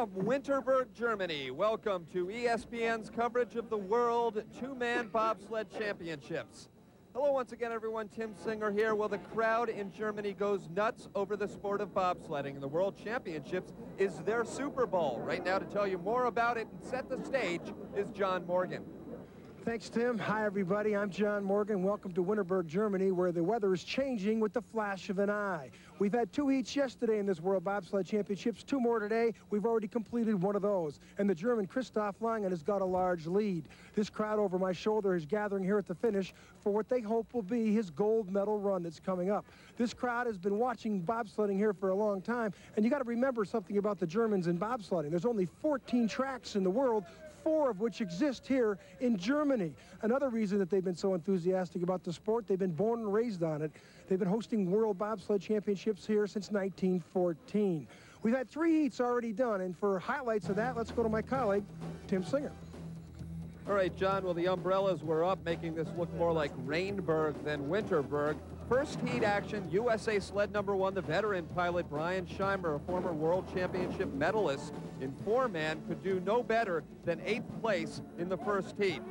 from Winterberg, Germany. Welcome to ESPN's coverage of the World Two-Man Bobsled Championships. Hello once again, everyone. Tim Singer here. Well, the crowd in Germany goes nuts over the sport of bobsledding. The World Championships is their Super Bowl. Right now to tell you more about it and set the stage is John Morgan. Thanks, Tim. Hi, everybody. I'm John Morgan. Welcome to Winterberg, Germany, where the weather is changing with the flash of an eye. We've had 2 heats yesterday in this World Bobsled Championships, 2 more today. We've already completed one of those. And the German Christoph Langen has got a large lead. This crowd over my shoulder is gathering here at the finish for what they hope will be his gold medal run that's coming up. This crowd has been watching bobsledding here for a long time, and you got to remember something about the Germans in bobsledding. There's only 14 tracks in the world, 4 of which exist here in Germany. Another reason that they've been so enthusiastic about the sport, they've been born and raised on it. They've been hosting World Bobsled Championships here since 1914. We've had 3 heats already done, and for highlights of that, let's go to my colleague, Tim Singer. All right, John, well, the umbrellas were up, making this look more like Rainburg than Winterberg. First heat action, USA sled number 1, the veteran pilot Brian Scheimer, a former World Championship medalist in 4-man, could do no better than 8th place in the first heat.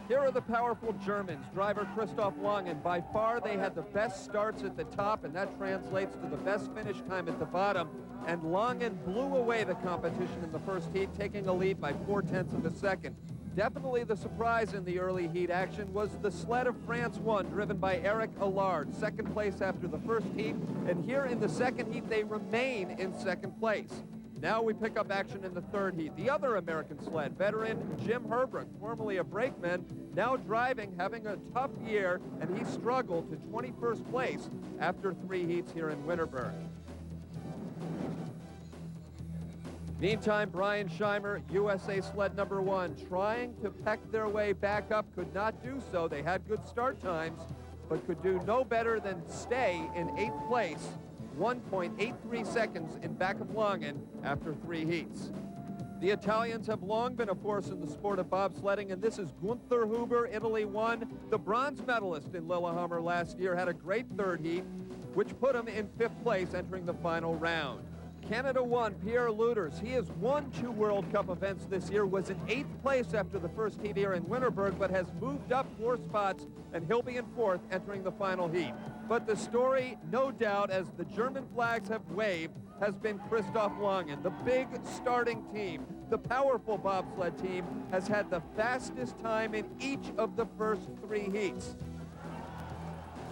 Here are the powerful Germans. Driver Christoph Langen, by far they had the best starts at the top, and that translates to the best finish time at the bottom. And Langen blew away the competition in the first heat, taking a lead by 0.4 of a second. Definitely the surprise in the early heat action was the sled of France 1, driven by Eric Allard, 2nd place after the first heat, and here in the 2nd heat they remain in 2nd place. Now we pick up action in the 3rd heat. The other American sled, veteran Jim Herbert, formerly a brakeman, now driving, having a tough year, and he struggled to 21st place after 3 heats here in Winterberg. Meantime, Brian Scheimer, USA sled number 1, trying to peck their way back up, could not do so. They had good start times, but could do no better than stay in 8th place, 1.83 seconds in back of Langen after 3 heats. The Italians have long been a force in the sport of bobsledding, and this is Gunther Huber. Italy won. The bronze medalist in Lillehammer last year had a great 3rd heat, which put him in 5th place entering the final round. Canada won. Pierre Luters, he has won 2 World Cup events this year, was in 8th place after the first heat here in Winterberg, but has moved up 4 spots, and he'll be in 4th entering the final heat. But the story, no doubt, as the German flags have waved, has been Christoph Langen. The big starting team, the powerful bobsled team, has had the fastest time in each of the first 3 heats.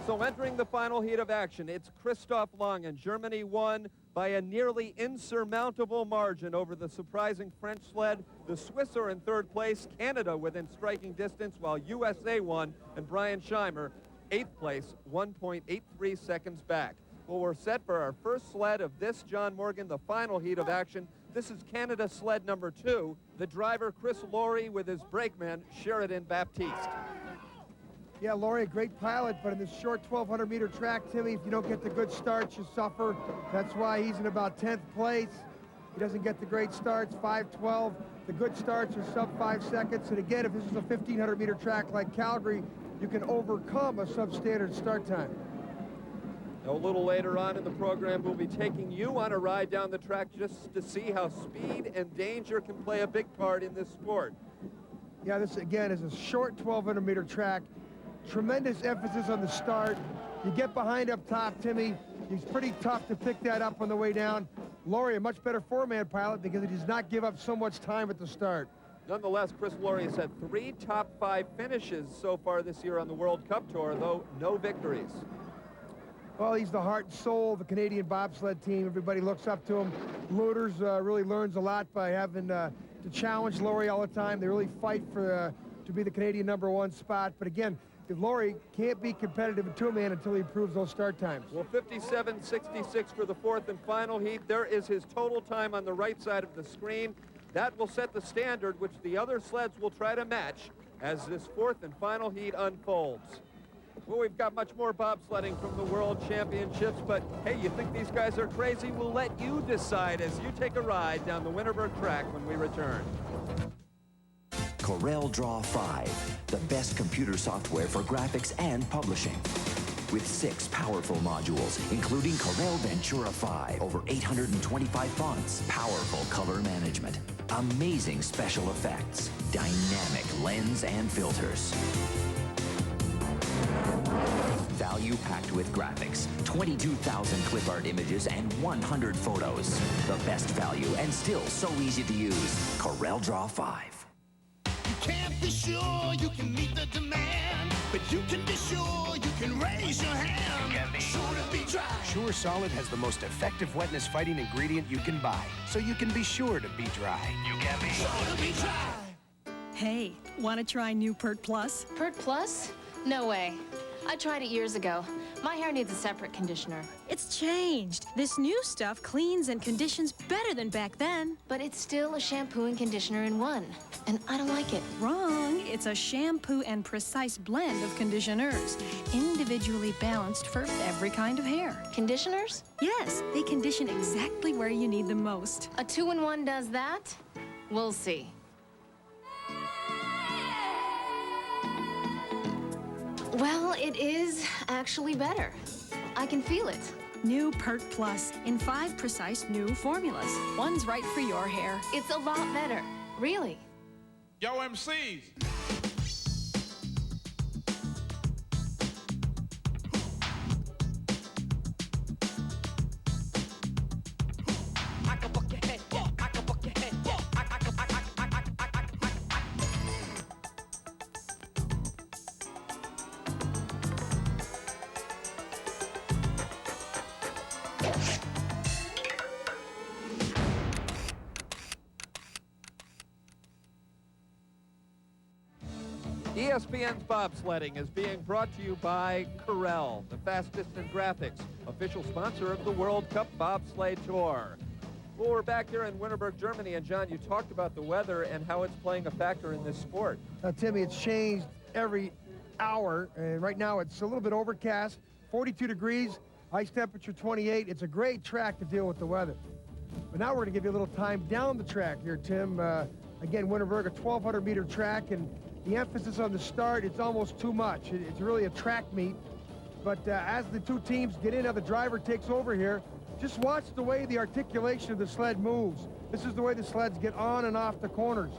So entering the final heat of action, it's Christoph Langen. Germany won by a nearly insurmountable margin over the surprising French sled. The Swiss are in 3rd place, Canada within striking distance, while USA won, and Brian Scheimer, 8th place, 1.83 seconds back. Well, we're set for our first sled of this, John Morgan, the final heat of action. This is Canada sled number 2, the driver Chris Laurie with his brakeman Sheridan Baptiste. Yeah, Laurie, a great pilot, but in this short 1,200-meter track, Timmy, if you don't get the good starts, you suffer. That's why he's in about 10th place. He doesn't get the great starts, 5:12. The good starts are sub 5 seconds. And again, if this is a 1,500-meter track like Calgary, you can overcome a substandard start time. A little later on in the program, we'll be taking you on a ride down the track just to see how speed and danger can play a big part in this sport. Yeah, this, again, is a short 1,200-meter track. Tremendous emphasis on the start. You get behind up top, Timmy. It's pretty tough to pick that up on the way down. Laurie, a much better 4-man pilot because he does not give up so much time at the start. Nonetheless, Chris Laurie has had 3 top 5 finishes so far this year on the World Cup Tour, though no victories. Well, he's the heart and soul of the Canadian bobsled team. Everybody looks up to him. Luters really learns a lot by having to challenge Laurie all the time. They really fight for to be the Canadian number 1 spot. But again, Laurie can't be competitive in 2-man until he improves those start times. Well, 57.66 for the 4th and final heat. There is his total time on the right side of the screen. That will set the standard, which the other sleds will try to match as this 4th and final heat unfolds. Well, we've got much more bobsledding from the World Championships, but hey, you think these guys are crazy? We'll let you decide as you take a ride down the Winterberg track when we return. Corel Draw 5, the best computer software for graphics and publishing. with 6 powerful modules, including Corel Ventura 5, over 825 fonts, powerful color management, amazing special effects, dynamic lens and filters. Value packed with graphics, 22,000 clip art images, and 100 photos. The best value and still so easy to use. Corel Draw 5. You can't be sure you can meet the demand, but you can be sure you can raise your hand. You can be sure to be dry. Sure Solid has the most effective wetness fighting ingredient you can buy, so you can be sure to be dry. You can be sure to be dry. Hey, want to try new Pert Plus? Pert Plus? No way. I tried it years ago. My hair needs a separate conditioner. It's changed. This new stuff cleans and conditions better than back then. But it's still a shampoo and conditioner in one, and I don't like it. Wrong. It's a shampoo and precise blend of conditioners, individually balanced for every kind of hair. Conditioners? Yes, they condition exactly where you need them most. A 2-in-1 does that? We'll see. Well, it is actually better. I can feel it. New Pert Plus in 5 precise new formulas. One's right for your hair. It's a lot better. Really. Yo, MCs. ESPN's Bobsledding is being brought to you by Corel, the fastest in graphics, official sponsor of the World Cup Bobsleigh Tour. Well, we're back here in Winterberg, Germany, and John, you talked about the weather and how it's playing a factor in this sport. Now, Timmy, it's changed every hour, and right now it's a little bit overcast, 42 degrees, ice temperature 28. It's a great track to deal with the weather. But now we're going to give you a little time down the track here, Tim. Again, Winterberg, a 1,200-meter track, and the emphasis on the start, it's almost too much. It's really a track meet. But as the two teams get in, how the driver takes over here, just watch the way the articulation of the sled moves. This is the way the sleds get on and off the corners.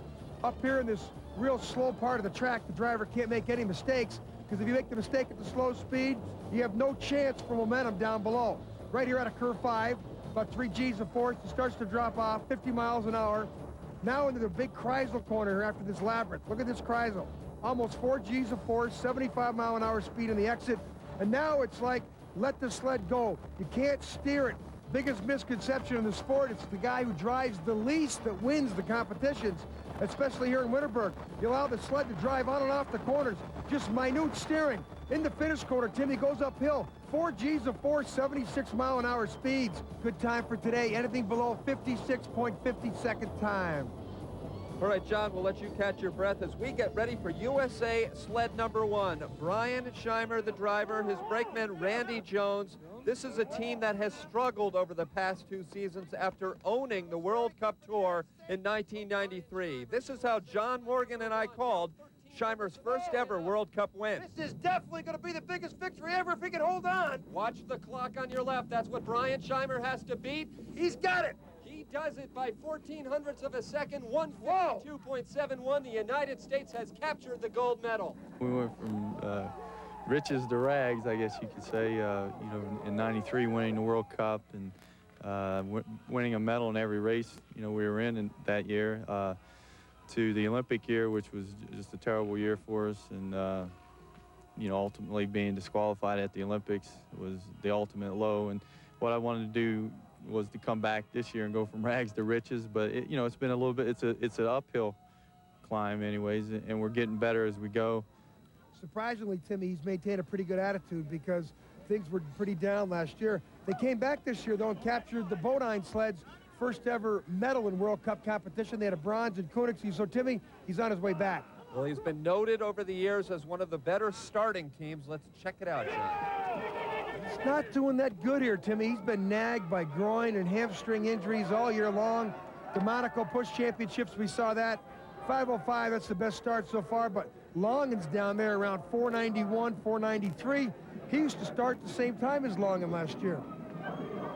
Up here in this real slow part of the track, the driver can't make any mistakes, because if you make the mistake at the slow speed, you have no chance for momentum down below. Right here at a curve 5, about 3 G's of force, it starts to drop off 50 miles an hour. Now into the big Kreisel corner here after this labyrinth. Look at this Kreisel. Almost 4 G's of force, 75-mile-an-hour speed in the exit. And now it's like, let the sled go. You can't steer it. Biggest misconception in the sport, it's the guy who drives the least that wins the competitions, especially here in Winterberg. You allow the sled to drive on and off the corners. Just minute steering. In the finish corner, Timmy goes uphill. 4 G's of force, 76-mile-an-hour speeds. Good time for today. Anything below 56.50 second time. All right, John, we'll let you catch your breath as we get ready for USA sled number 1. Brian Scheimer, the driver, his brakeman, Randy Jones. This is a team that has struggled over the past 2 seasons after owning the World Cup Tour in 1993. This is how John Morgan and I called Scheimer's first ever World Cup win. This is definitely going to be the biggest victory ever if he can hold on. Watch the clock on your left. That's what Brian Scheimer has to beat. He's got it. He does it by 1400ths of a second, 152.71. The United States has captured the gold medal. We went from riches to rags, I guess you could say, you know, in '93 winning the World Cup and winning a medal in every race, you know, we were in that year, to the Olympic year, which was just a terrible year for us, and you know, ultimately being disqualified at the Olympics was the ultimate low. And what I wanted to do was to come back this year and go from rags to riches, but you know, it's been a little bit, it's an uphill climb anyways, and we're getting better as we go. Surprisingly, Timmy, he's maintained a pretty good attitude because things were pretty down last year. They came back this year, though, and captured the Bodine sled's first ever medal in World Cup competition. They had a bronze in Koenigsee, so Timmy, he's on his way back. Well, he's been noted over the years as one of the better starting teams. Let's check it out, John. He's not doing that good here, Timmy. He's been nagged by groin and hamstring injuries all year long. The Monaco Push Championships, we saw that. 5:05, that's the best start so far, but Longen's down there around 491, 493. He used to start the same time as Longham last year.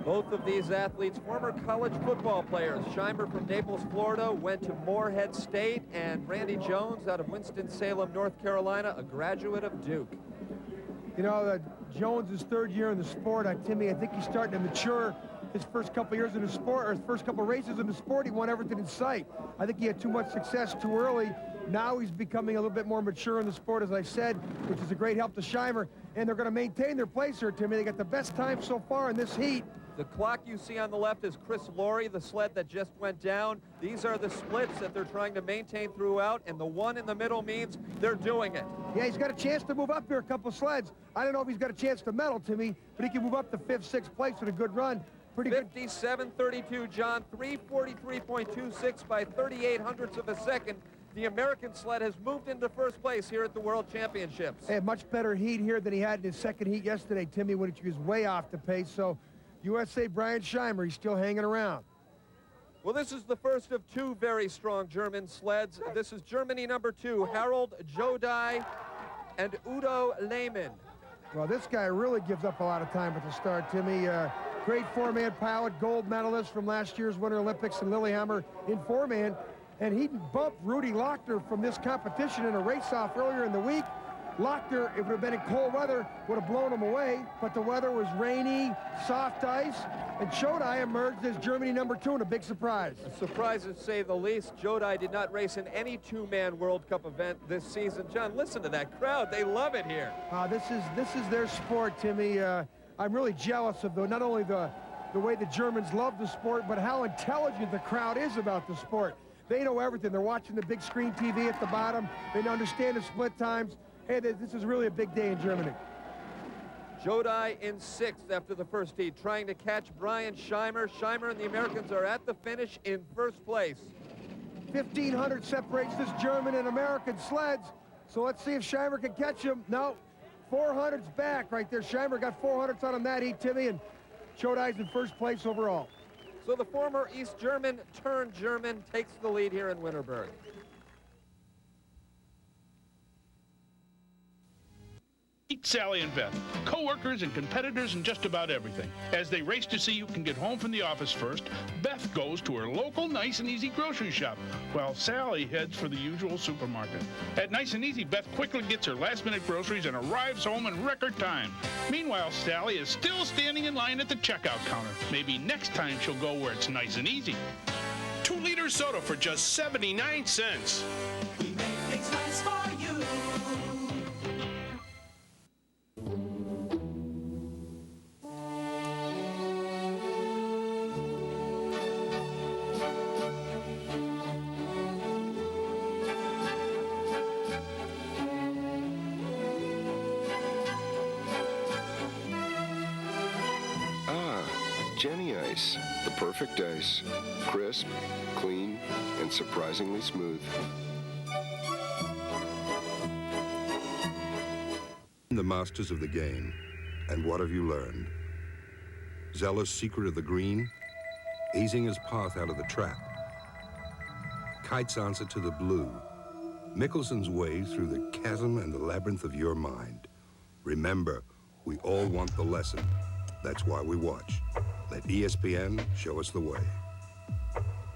Both of these athletes, former college football players. Shimer from Naples, Florida, went to Morehead State, and Randy Jones out of Winston-Salem, North Carolina, a graduate of Duke. You know, Jones' is third year in the sport. Timmy, I think he's starting to mature. His first couple years in the sport, or his first couple races in the sport, he won everything in sight. I think he had too much success too early. Now he's becoming a little bit more mature in the sport, as I said, which is a great help to Shimer. And they're going to maintain their place here, Timmy. They got the best time so far in this heat. The clock you see on the left is Chris Laurie, the sled that just went down. These are the splits that they're trying to maintain throughout, and the one in the middle means they're doing it. Yeah, he's got a chance to move up here a couple sleds. I don't know if he's got a chance to medal, Timmy, but he can move up to 5th, 6th place with a good run. Pretty good. 57.32, John, 3:43.26 by 38 hundredths of a second. The American sled has moved into first place here at the World Championships. Hey, much better heat here than he had in his second heat yesterday, Timmy, when he was way off the pace. So USA Brian Shimer, he's still hanging around. Well, this is the first of two very strong German sleds. This is Germany number 2, Harold Jodai and Udo Lehmann. Well, this guy really gives up a lot of time at the start, Timmy. Great four-man pilot, gold medalist from last year's Winter Olympics in Lillehammer in four-man. And he bumped Rudy Lochner from this competition in a race-off earlier in the week. Lochner, if it would have been in cold weather, would have blown him away, but the weather was rainy, soft ice, and Jodai emerged as Germany number 2 in a big surprise. A surprise to say the least. Jodai did not race in any two-man World Cup event this season. John, listen to that crowd. They love it here. This is their sport, Timmy. I'm really jealous of not only the way the Germans love the sport, but how intelligent the crowd is about the sport. They know everything. They're watching the big screen TV at the bottom. They understand the split times. Hey, this is really a big day in Germany. Jodai in 6th after the first heat, trying to catch Brian Shimer. Shimer and the Americans are at the finish in first place. 1,500 separates this German and American sleds. So let's see if Shimer can catch him. No, 400's back right there. Shimer got 400s on him that heat, Timmy, and Jodai's in first place overall. So the former East German turned German takes the lead here in Winterberg. Meet Sally and Beth, co-workers and competitors in just about everything. As they race to see who can get home from the office first, Beth goes to her local Nice and Easy grocery shop, while Sally heads for the usual supermarket. At Nice and Easy, Beth quickly gets her last-minute groceries and arrives home in record time. Meanwhile, Sally is still standing in line at the checkout counter. Maybe next time she'll go where it's nice and easy. 2-liter soda for just 79 cents. We make things nice for you. Jenny Ice, the perfect ice. Crisp, clean, and surprisingly smooth. The masters of the game. And what have you learned? Zella's secret of the green, Azinger's path out of the trap, Kite's answer to the blue, Mickelson's way through the chasm and the labyrinth of your mind. Remember, we all want the lesson. That's why we watch. Let ESPN show us the way.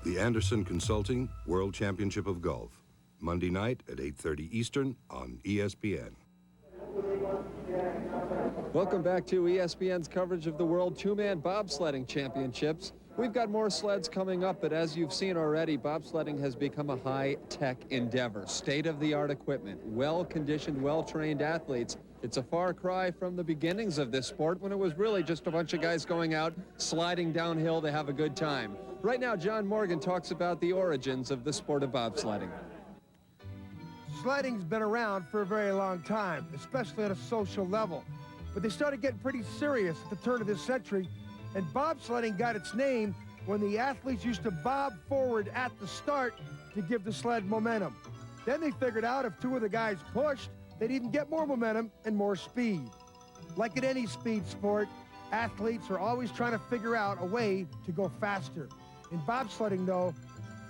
The Anderson Consulting World Championship of Golf, Monday night at 8:30 Eastern on ESPN. Welcome back to ESPN's coverage of the World Two-Man Bobsledding Championships. We've got more sleds coming up, but as you've seen already, bobsledding has become a high-tech endeavor. State-of-the-art equipment, well-conditioned, well-trained athletes. It's a far cry from the beginnings of this sport when it was really just a bunch of guys going out, sliding downhill to have a good time. Right now, John Morgan talks about the origins of the sport of bobsledding. Sledding's been around for a very long time, especially at a social level. But they started getting pretty serious at the turn of this century, and bobsledding got its name when the athletes used to bob forward at the start to give the sled momentum. Then they figured out if two of the guys pushed, they'd even get more momentum and more speed. Like in any speed sport, athletes are always trying to figure out a way to go faster. In bobsledding, though,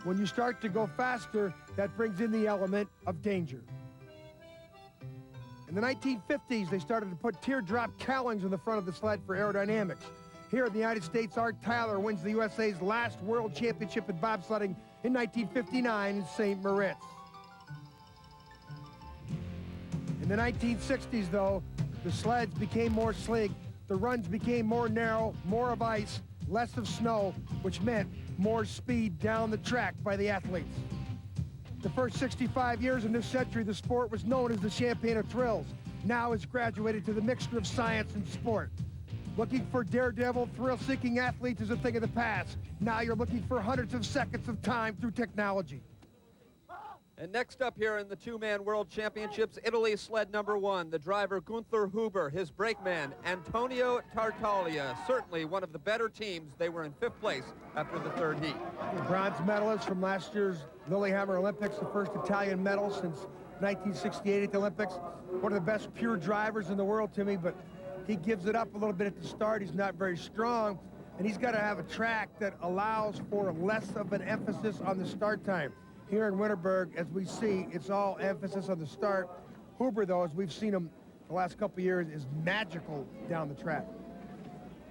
when you start to go faster, that brings in the element of danger. In the 1950s, they started to put teardrop cowlings in the front of the sled for aerodynamics. Here in the United States, Art Tyler wins the USA's last World Championship in bobsledding in 1959 in St. Moritz. In the 1960s, though, the sleds became more sleek, the runs became more narrow, more of ice, less of snow, which meant more speed down the track by the athletes. The first 65 years in this century, the sport was known as the Champagne of Thrills. Now it's graduated to the mixture of science and sport. Looking for daredevil, thrill-seeking athletes is a thing of the past. Now you're looking for hundreds of seconds of time through technology. And next up here in the two-man World Championships, Italy sled number 1, the driver Gunther Huber, his brakeman Antonio Tartaglia, certainly one of the better teams. They were in 5th place after the 3rd heat. The bronze medalist from last year's Lillehammer Olympics, the first Italian medal since 1968 at the Olympics. One of the best pure drivers in the world, Timmy, but he gives it up a little bit at the start. He's not very strong, and he's got to have a track that allows for less of an emphasis on the start time. Here in Winterberg, as we see, it's all emphasis on the start. Huber, though, as we've seen him the last couple of years, is magical down the track.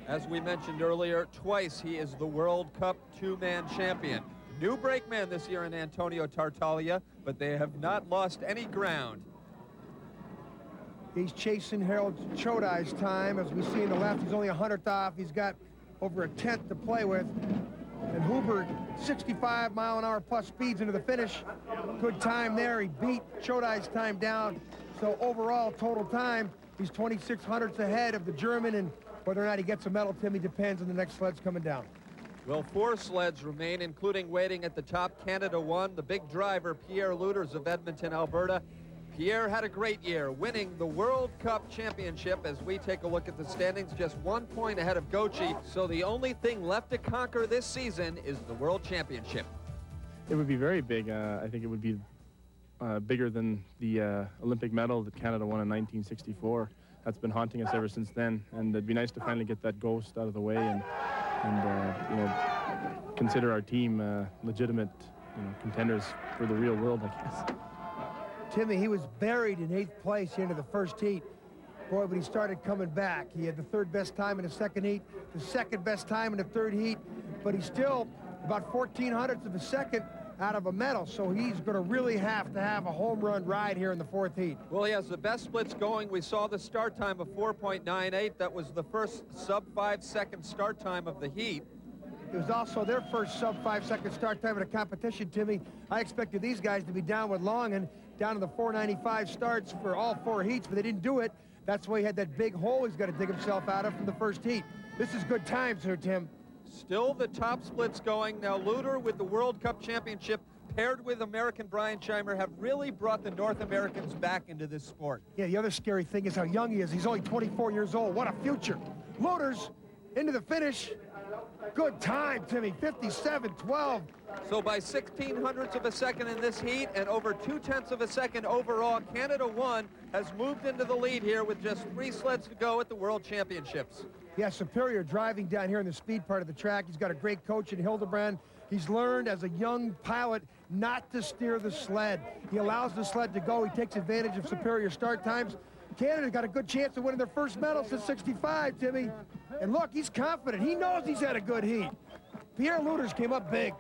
As we mentioned earlier, twice he is the World Cup two-man champion. New brakeman this year in Antonio Tartaglia, but they have not lost any ground. He's chasing Harold Chodai's time. As we see in the left, he's only 100th off. He's got over a 10th to play with. And Huber, 65-mile-an-hour plus speeds into the finish. Good time there. He beat Chodai's time down. So overall, total time, he's 2600ths ahead of the German, and whether or not he gets a medal, Timmy, depends on the next sleds coming down. Well, 4 sleds remain, including waiting at the top, Canada 1, the big driver, Pierre Luters of Edmonton, Alberta. Pierre had a great year, winning the World Cup Championship. As we take a look at the standings, just 1 point ahead of Gochi. So the only thing left to conquer this season is the World Championship. It would be very big. I think it would be bigger than the Olympic medal that Canada won in 1964. That's been haunting us ever since then. And it'd be nice to finally get that ghost out of the way and you know, consider our team legitimate, contenders for the real world, I guess. Timmy, he was buried in 8th place into the first heat. Boy, when he started coming back, he had the 3rd best time in the 2nd heat, the 2nd best time in the 3rd heat, but he's still about 1400ths of a second out of a medal, so he's going to really have to have a home run ride here in the 4th heat. Well, he has the best splits going. We saw the start time of 4.98. That was the first sub-5-second start time of the heat. It was also their first sub-5-second start time in a competition, Timmy. I expected these guys to be down with Longen, down to the 495 starts for all 4 heats, but they didn't do it. That's why he had that big hole he's got to dig himself out of from the first heat. This is good times here, Tim. Still the top splits going. Now Luter with the World Cup Championship paired with American Brian Scheimer have really brought the North Americans back into this sport. Yeah, the other scary thing is how young he is. He's only 24 years old. What a future. Luter's into the finish. Good time, Timmy, 57-12. So by 1600ths of a second in this heat and over 2/10ths of a second overall, Canada 1 has moved into the lead here with just 3 sleds to go at the World Championships. Yeah, superior driving down here in the speed part of the track. He's got a great coach in Hildebrand. He's learned as a young pilot not to steer the sled. He allows the sled to go. He takes advantage of superior start times. Canada's got a good chance of winning their first medal since '65, Timmy. And look, he's confident. He knows he's had a good heat. Pierre Luters came up big.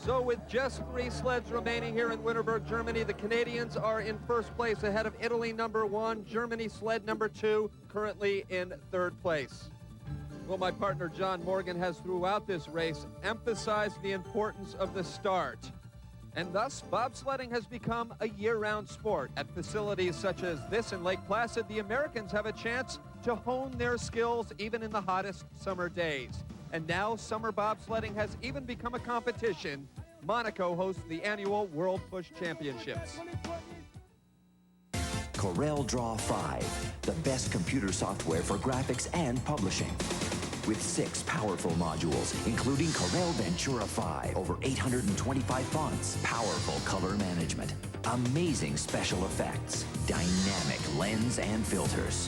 So with just 3 sleds remaining here in Winterberg, Germany, the Canadians are in 1st place ahead of Italy number 1, Germany sled number 2, currently in 3rd place. Well, my partner John Morgan has throughout this race emphasized the importance of the start. And thus, bobsledding has become a year-round sport. At facilities such as this in Lake Placid, the Americans have a chance to hone their skills even in the hottest summer days. And now summer bobsledding has even become a competition. Monaco hosts the annual World Push Championships. Corel Draw 5, the best computer software for graphics and publishing. With 6 powerful modules, including Corel Ventura 5, over 825 fonts, powerful color management, amazing special effects, dynamic lens and filters.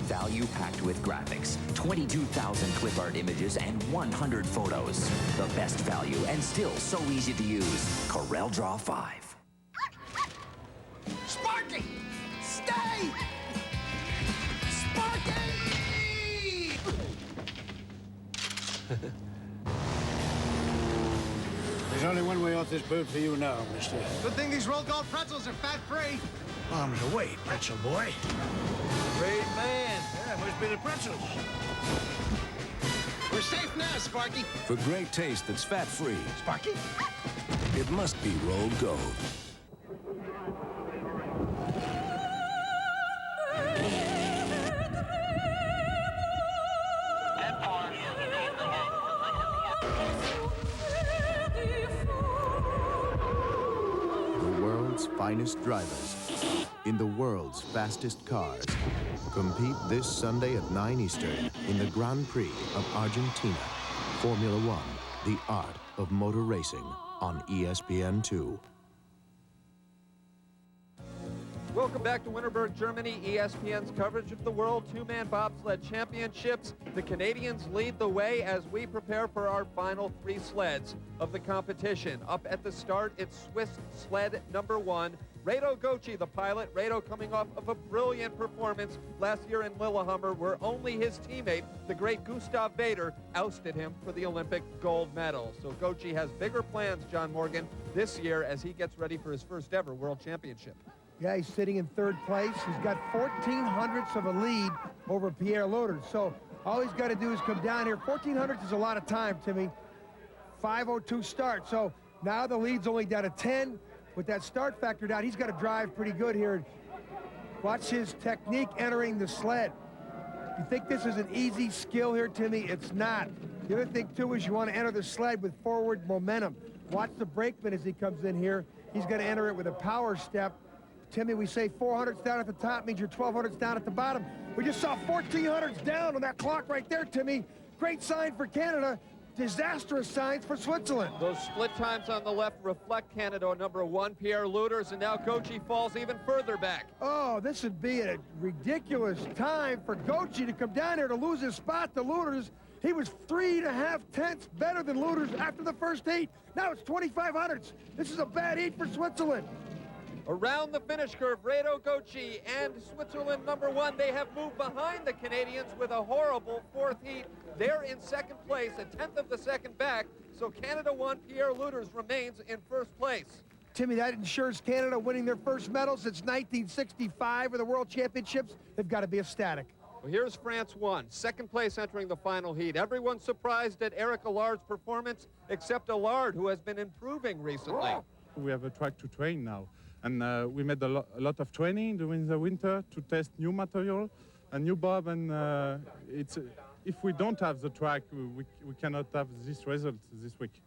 Value packed with graphics, 22,000 clip art images, and 100 photos. The best value and still so easy to use. Corel Draw 5. There's only one way off this boat for you now, mister. Good thing these roll gold pretzels are fat-free. Arms away, pretzel boy. Great man. Yeah, must be the pretzels. We're safe now, Sparky. For great taste that's fat-free, Sparky? it must be rolled gold. The world's finest drivers in the world's fastest cars compete this Sunday at 9 Eastern in the Grand Prix of Argentina. Formula One, the art of motor racing on ESPN2. Welcome back to Winterberg, Germany, ESPN's coverage of the World Two-Man Bobsled Championships. The Canadians lead the way as we prepare for our final 3 sleds of the competition. Up at the start, it's Swiss sled number 1. Reto Goci, the pilot. Reto coming off of a brilliant performance last year in Lillehammer, where only his teammate, the great Gustav Vader, ousted him for the Olympic gold medal. So Goci has bigger plans, John Morgan, this year as he gets ready for his first ever World Championship. Yeah, he's sitting in 3rd place. He's got 14 hundredths of a lead over Pierre Loders. So all he's got to do is come down here. 14 hundredths is a lot of time, Timmy. 5:02 start. So now the lead's only down to 10. With that start factored out, he's got to drive pretty good here. Watch his technique entering the sled. You think this is an easy skill here, Timmy? It's not. The other thing, too, is you want to enter the sled with forward momentum. Watch the brakeman as he comes in here. He's going to enter it with a power step. Timmy, we say 400s down at the top means you're 1200s down at the bottom. We just saw 1400s down on that clock right there, Timmy. Great sign for Canada. Disastrous signs for Switzerland. Those split times on the left reflect Canada, number 1, Pierre Loders, and now Goci falls even further back. Oh, this would be a ridiculous time for Goci to come down here to lose his spot to Loders. He was 3.5 tenths better than Loders after the first heat. Now it's 2500s. This is a bad heat for Switzerland. Around the finish curve, Reto Goci and Switzerland number 1. They have moved behind the Canadians with a horrible 4th heat. They're in 2nd place, a 10th of the second back. So Canada 1, Pierre Loders remains in 1st place. Timmy, that ensures Canada winning their first medal since 1965 of the World Championships. They've got to be ecstatic. Well, here's France 1, 2nd place entering the final heat. Everyone's surprised at Eric Allard's performance, except Allard, who has been improving recently. We have a track to train now. And we made a lot of training during the winter to test new material and new bob. And if we don't have the track, we cannot have this result this week.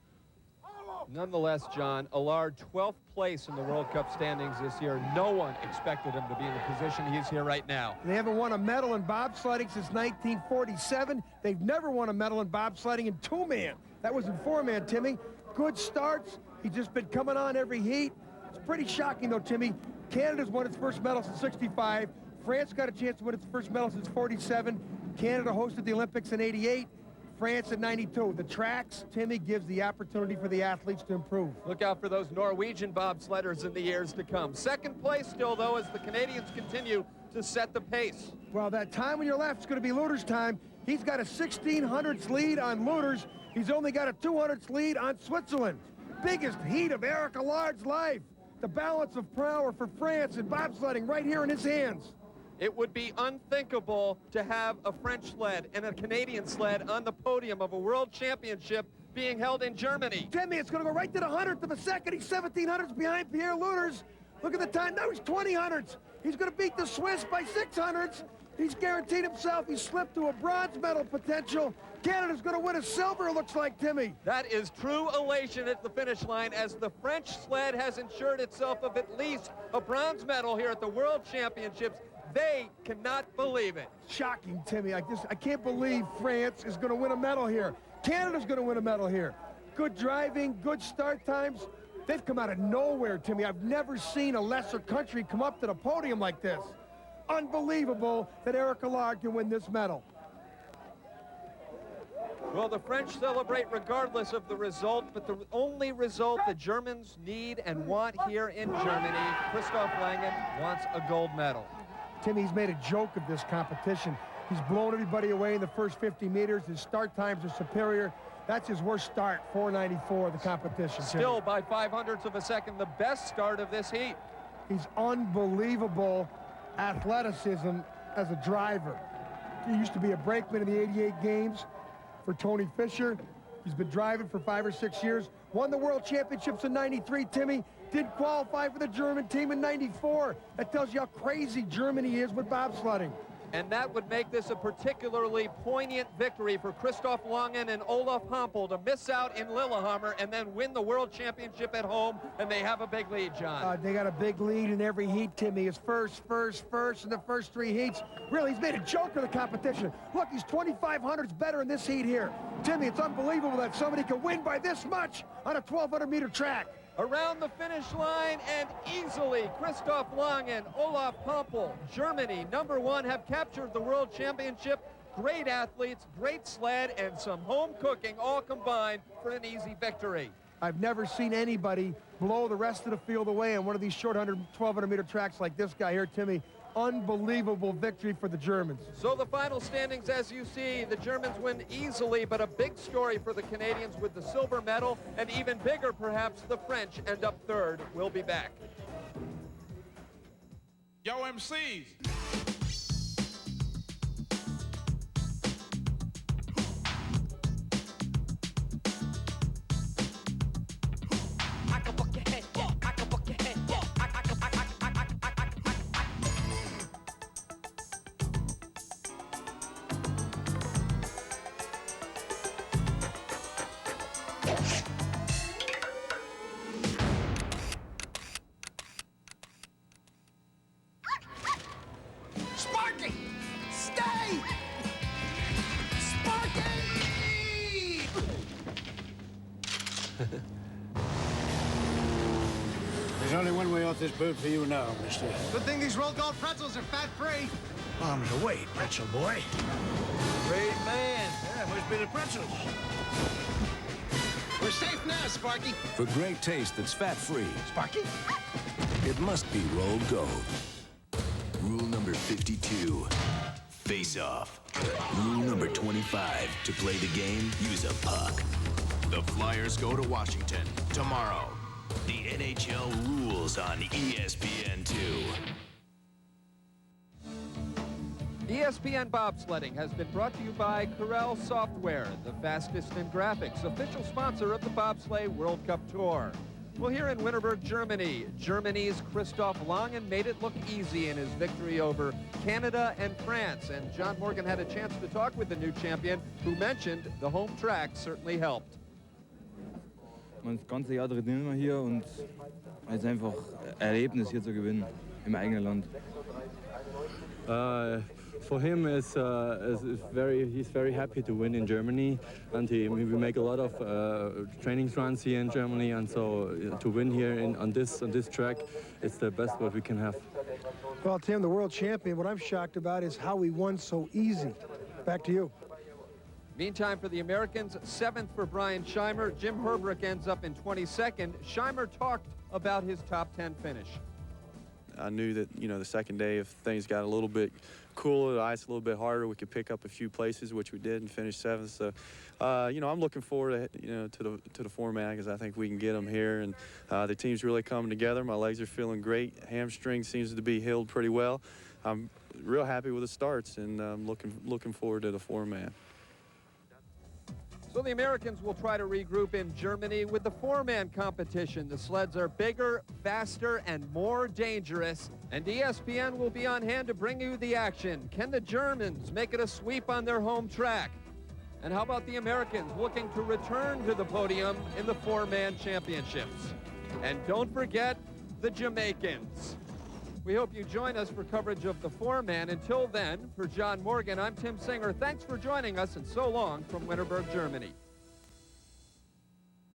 Nonetheless, John, Allard, 12th place in the World Cup standings this year. No one expected him to be in the position he's here right now. They haven't won a medal in bobsledding since 1947. They've never won a medal in bobsledding in 2-man. That was in 4-man, Timmy. Good starts. He's just been coming on every heat. It's pretty shocking, though, Timmy. Canada's won its first medal since 65. France got a chance to win its first medal since 47. Canada hosted the Olympics in 88. France in 92. The tracks, Timmy, gives the opportunity for the athletes to improve. Look out for those Norwegian bobsledders in the years to come. 2nd place still, though, as the Canadians continue to set the pace. Well, that time on your left is going to be Loders' time. He's got a 1600ths lead on Loders. He's only got a 200ths lead on Switzerland. Biggest heat of Eric Allard's life. The balance of power for France in bobsledding right here in his hands. It would be unthinkable to have a French sled and a Canadian sled on the podium of a World Championship being held in Germany. Timmy, it's going to go right to the 100th of a second. He's 1700ths behind Pierre Loders. Look at the time. Now he's 2000ths. He's going to beat the Swiss by 600ths. He's guaranteed himself. He's slipped to a bronze medal potential. Canada's going to win a silver, it looks like, Timmy. That is true elation at the finish line as the French sled has ensured itself of at least a bronze medal here at the World Championships. They cannot believe it. Shocking, Timmy. I can't believe France is going to win a medal here. Canada's going to win a medal here. Good driving, good start times. They've come out of nowhere, Timmy. I've never seen a lesser country come up to the podium like this. Unbelievable that Eric Allard can win this medal. Well, the French celebrate regardless of the result, but the only result the Germans need and want here in Germany, Christoph Langen wants a gold medal. Timmy's made a joke of this competition. He's blown everybody away in the first 50 meters. His start times are superior. That's his worst start, 494 of the competition. Still by 500ths of a second, the best start of this heat. He's unbelievable athleticism as a driver. He used to be a brakeman in the '88 games for Tony Fisher. He's been driving for 5 or 6 years. Won the World Championships in '93, Timmy. Did qualify for the German team in '94. That tells you how crazy Germany is with bobsledding. And that would make this a particularly poignant victory for Christoph Langen and Olaf Hampel to miss out in Lillehammer and then win the World Championship at home, and they have a big lead, John. They got a big lead in every heat, Timmy. His first in the first 3 heats. Really, he's made a joke of the competition. Look, he's 2,500s better in this heat here. Timmy, it's unbelievable that somebody can win by this much on a 1,200-meter track. Around the finish line and easily, Christoph Langen, Olaf Hampel, Germany, #1, have captured the World Championship. Great athletes, great sled, and some home cooking all combined for an easy victory. I've never seen anybody blow the rest of the field away on one of these short 1,200-meter tracks like this guy here, Timmy. Unbelievable victory for the Germans. So the final standings, as you see, the Germans win easily, but a big story for the Canadians with the silver medal, and even bigger, perhaps, the French end up third. We'll be back. Yo, MCs. Sparky! Stay! Sparky! There's only one way off this boat for you now, mister. Good thing these rolled gold pretzels are fat-free. Bombs away, pretzel boy. Great man. Yeah, must be the pretzels. We're safe now, Sparky. For great taste that's fat-free, Sparky? it must be rolled gold. Rule number 52, face off. Rule number 25, to play the game, use a puck. The Flyers go to Washington tomorrow. The NHL rules on ESPN2. ESPN Bobsledding has been brought to you by Corel Software, the fastest in graphics, official sponsor of the Bobsleigh World Cup Tour. Well, here in Winterberg, Germany, Germany's Christoph Langen made it look easy in his victory over Canada and France. And John Morgan had a chance to talk with the new champion, who mentioned the home track certainly helped. Man das ganze Jahr trainieren wir hier und es ist einfach ein Erlebnis hier zu gewinnen im eigenen Land. For him, he's very happy to win in Germany, and we make a lot of training runs here in Germany, and so to win here on this track, it's the best what we can have. Well, Tim, the world champion, what I'm shocked about is how he won so easy. Back to you. Meantime, for the Americans, 7th for Brian Scheimer. Jim Herbrick ends up in 22nd. Scheimer talked about his top 10 finish. I knew that, the second day, if things got a little bit cooler, the ice a little bit harder, we could pick up a few places, which we did, and finish 7th. So, I'm looking forward to the format, because I think we can get them here, and the team's really coming together. My legs are feeling great. Hamstring seems to be healed pretty well. I'm real happy with the starts, and I'm looking forward to the format. So the Americans will try to regroup in Germany with the 4-man competition. The sleds are bigger, faster, and more dangerous. And ESPN will be on hand to bring you the action. Can the Germans make it a sweep on their home track? And how about the Americans looking to return to the podium in the 4-man championships? And don't forget the Jamaicans. We hope you join us for coverage of the 4-man. Until then, for John Morgan, I'm Tim Singer. Thanks for joining us, and so long from Winterberg, Germany.